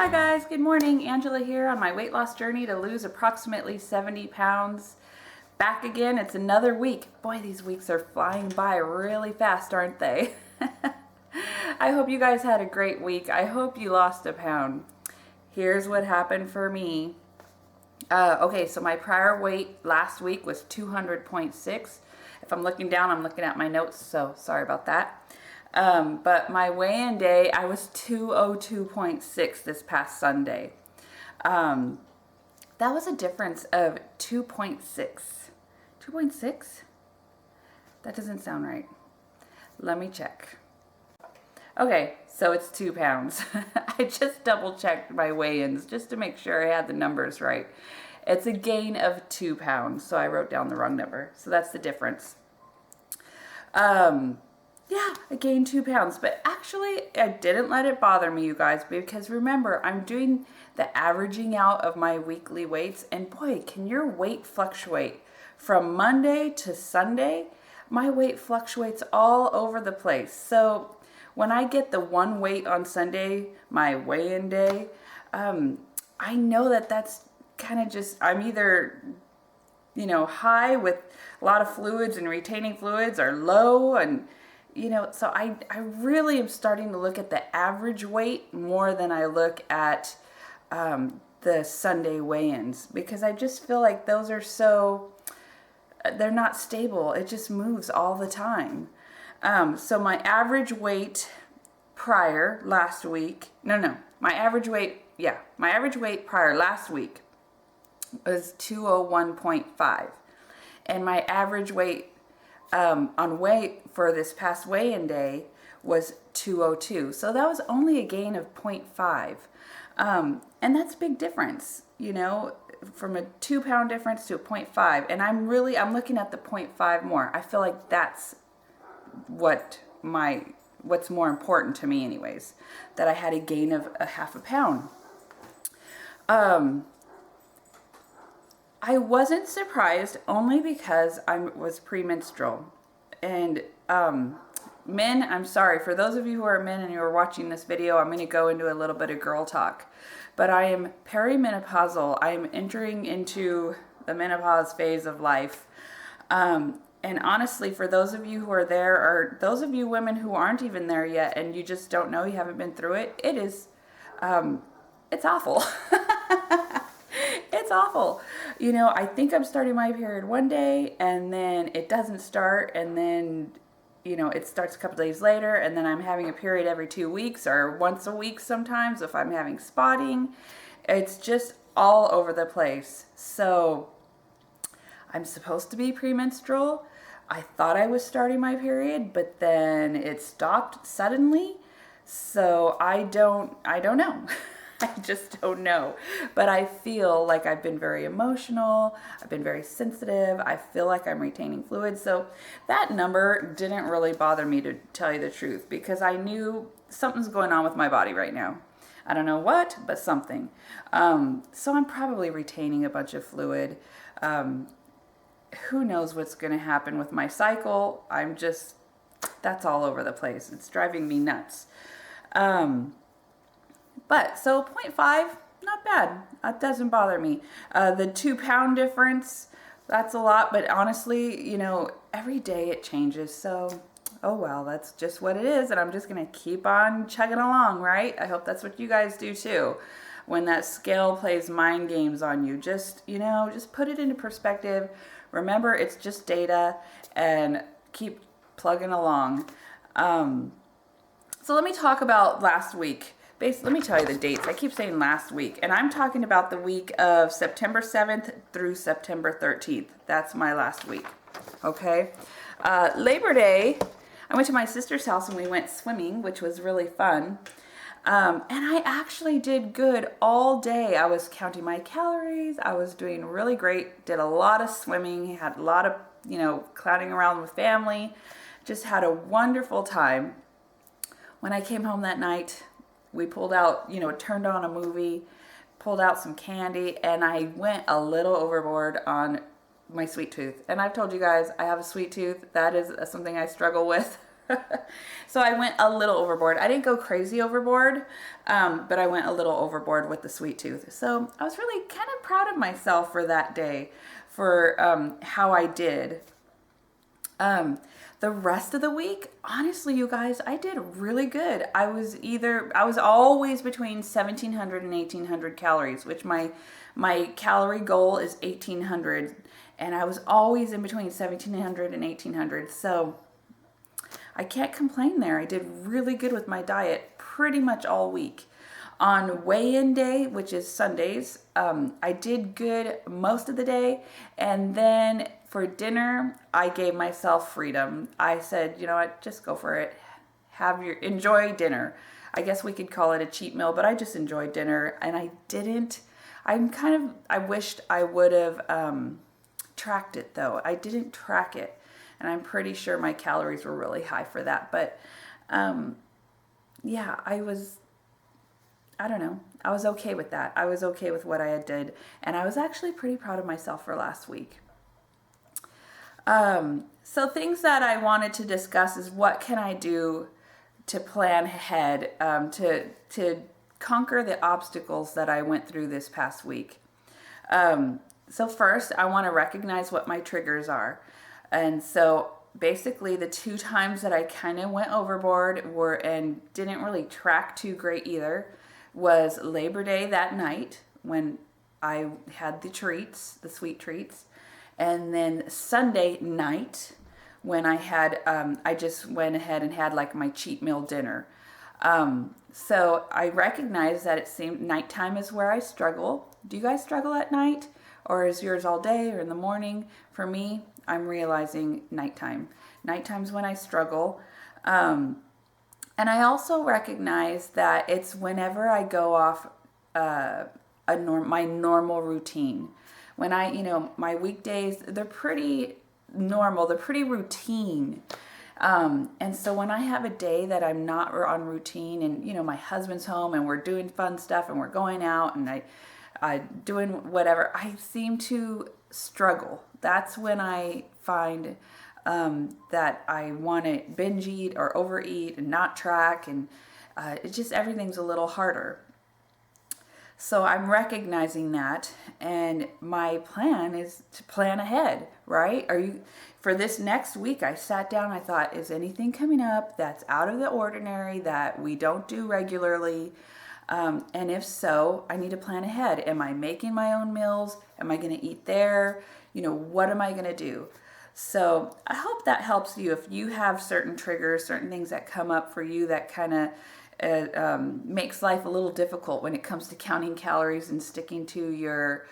Hi guys, good morning. Angela here on my weight loss journey to lose approximately 70 pounds. Back again, it's another week. Boy, these weeks are flying by really fast, aren't they? I hope you guys had a great week. I hope you lost a pound. Here's what happened for me. Okay, so my prior weight last week was 200.6. If I'm looking down, I'm looking at my notes, so sorry about that. But my weigh-in day, I was 202.6 this past Sunday. That was a difference of 2.6. 2.6? That doesn't sound right. Let me check. Okay, so it's 2 pounds. I just double checked my weigh-ins just to make sure I had the numbers right. It's a gain of 2 pounds, so I wrote down the wrong number. So that's the difference. Yeah, I gained 2 pounds, but actually I didn't let it bother me, you guys, because remember, I'm doing the averaging out of my weekly weights, and boy, can your weight fluctuate. From Monday to Sunday, my weight fluctuates all over the place. So when I get the one weight on Sunday, my weigh-in day, I know that that's kind of just, I'm either, high with a lot of fluids and retaining fluids, or low, and so I really am starting to look at the average weight more than I look at the Sunday weigh-ins, because I just feel like those are they're not stable. It just moves all the time. So my average weight prior last week, my average weight prior last week was 201.5. And my average weight on weight for this past weigh-in day was 202. So that was only a gain of 0.5. And that's a big difference, from a 2 pound difference to a 0.5. And I'm looking at the 0.5 more. I feel like that's what's more important to me anyways, that I had a gain of a half a pound. I wasn't surprised only because I was premenstrual. And men, I'm sorry, for those of you who are men and you are watching this video, I'm going to go into a little bit of girl talk. But I am perimenopausal. I am entering into the menopause phase of life. And honestly, for those of you who are there, or those of you women who aren't even there yet and you just don't know, you haven't been through it, it's awful. It's awful. I think I'm starting my period one day and then it doesn't start, and then, it starts a couple days later, and then I'm having a period every 2 weeks or once a week sometimes if I'm having spotting. It's just all over the place. So I'm supposed to be premenstrual. I thought I was starting my period, but then it stopped suddenly. So I don't know. I just don't know. But I feel like I've been very emotional. I've been very sensitive. I feel like I'm retaining fluid. So that number didn't really bother me, to tell you the truth, because I knew something's going on with my body right now. I don't know what, but something. So I'm probably retaining a bunch of fluid. Who knows what's going to happen with my cycle? That's all over the place. It's driving me nuts. But so 0.5, not bad. That doesn't bother me. The 2 pound difference, that's a lot. But honestly, every day it changes. So, oh well, that's just what it is. And I'm just going to keep on chugging along, right? I hope that's what you guys do too. When that scale plays mind games on you, just put it into perspective. Remember, it's just data, and keep plugging along. So let me talk about last week. Let me tell you the dates. I keep saying last week, and I'm talking about the week of September 7th through September 13th. That's my last week. Okay. Labor Day, I went to my sister's house and we went swimming, which was really fun. And I actually did good all day. I was counting my calories. I was doing really great. Did a lot of swimming. Had a lot of, clowning around with family. Just had a wonderful time. When I came home that night, we pulled out, turned on a movie, pulled out some candy, and I went a little overboard on my sweet tooth. And I've told you guys, I have a sweet tooth. That is something I struggle with. So I went a little overboard. I didn't go crazy overboard, but I went a little overboard with the sweet tooth. So I was really kind of proud of myself for that day, for how I did. The rest of the week, honestly, you guys, I did really good. I was always between 1,700 and 1,800 calories, which my calorie goal is 1,800. And I was always in between 1,700 and 1,800. So I can't complain there. I did really good with my diet pretty much all week. On weigh-in day, which is Sundays, I did good most of the day. And then for dinner, I gave myself freedom. I said, you know what, just go for it. Enjoy dinner. I guess we could call it a cheat meal, but I just enjoyed dinner. And I wished I would have tracked it though. I didn't track it. And I'm pretty sure my calories were really high for that. But yeah, I don't know. I was okay with that. I was okay with what I had did. And I was actually pretty proud of myself for last week. So things that I wanted to discuss is what can I do to plan ahead, to conquer the obstacles that I went through this past week. So first, I want to recognize what my triggers are. And so basically the 2 times that I kind of went overboard and didn't really track too great either was Labor Day that night when I had the sweet treats. And then Sunday night when I just went ahead and had like my cheat meal dinner. So I recognize that it seemed nighttime is where I struggle. Do you guys struggle at night? Or is yours all day or in the morning? For me, I'm realizing nighttime. Nighttime's when I struggle. And I also recognize that it's whenever I go off my normal routine. When my weekdays, they're pretty normal. They're pretty routine. And so when I have a day that I'm not on routine and, my husband's home and we're doing fun stuff and we're going out and I doing whatever, I seem to struggle. That's when I find that I want to binge eat or overeat and not track, and everything's a little harder. So I'm recognizing that, and my plan is to plan ahead, right? For this next week, I sat down, I thought, is anything coming up that's out of the ordinary that we don't do regularly? And if so, I need to plan ahead. Am I making my own meals? Am I going to eat there? What am I going to do? So I hope that helps you. If you have certain triggers, certain things that come up for you that kind of makes life a little difficult when it comes to counting calories and sticking to your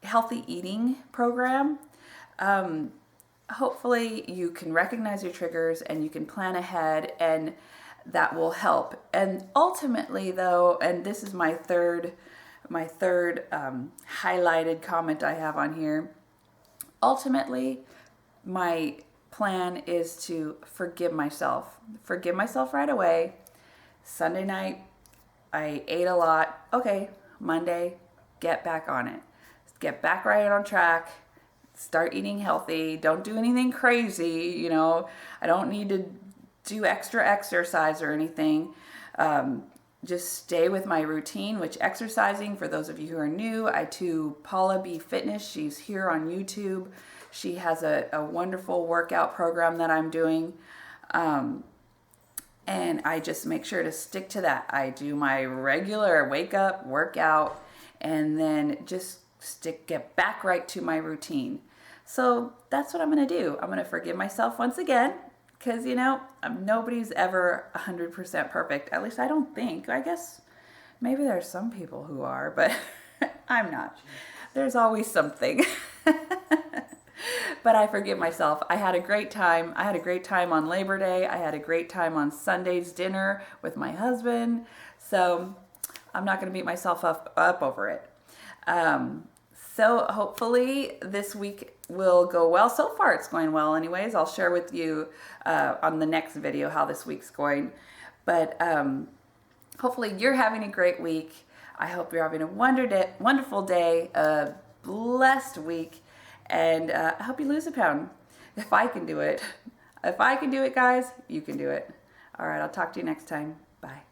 healthy eating program. Hopefully you can recognize your triggers and you can plan ahead, and that will help. And ultimately though, and this is my third highlighted comment I have on here, ultimately my plan is to forgive myself right away. Sunday night, I ate a lot. Okay, Monday, get back on it. Get back right on track. Start eating healthy. Don't do anything crazy. I don't need to do extra exercise or anything. Just stay with my routine, which exercising, for those of you who are new, I do Pahla B Fitness. She's here on YouTube. She has a wonderful workout program that I'm doing. And I just make sure to stick to that. I do my regular wake up, workout, and then just get back right to my routine. So that's what I'm going to do. I'm going to forgive myself once again, because, nobody's ever 100% perfect. At least I don't think. I guess maybe there's some people who are, but I'm not. There's always something. But I forgive myself. I had a great time. I had a great time on Labor Day. I had a great time on Sunday's dinner with my husband. So I'm not going to beat myself up over it. So hopefully this week will go well. So far it's going well anyways. I'll share with you on the next video how this week's going. But hopefully you're having a great week. I hope you're having a wonderful day, a blessed week. And I hope you lose a pound. If I can do it, If I can do it, guys, you can do it. All right, I'll talk to you next time. Bye.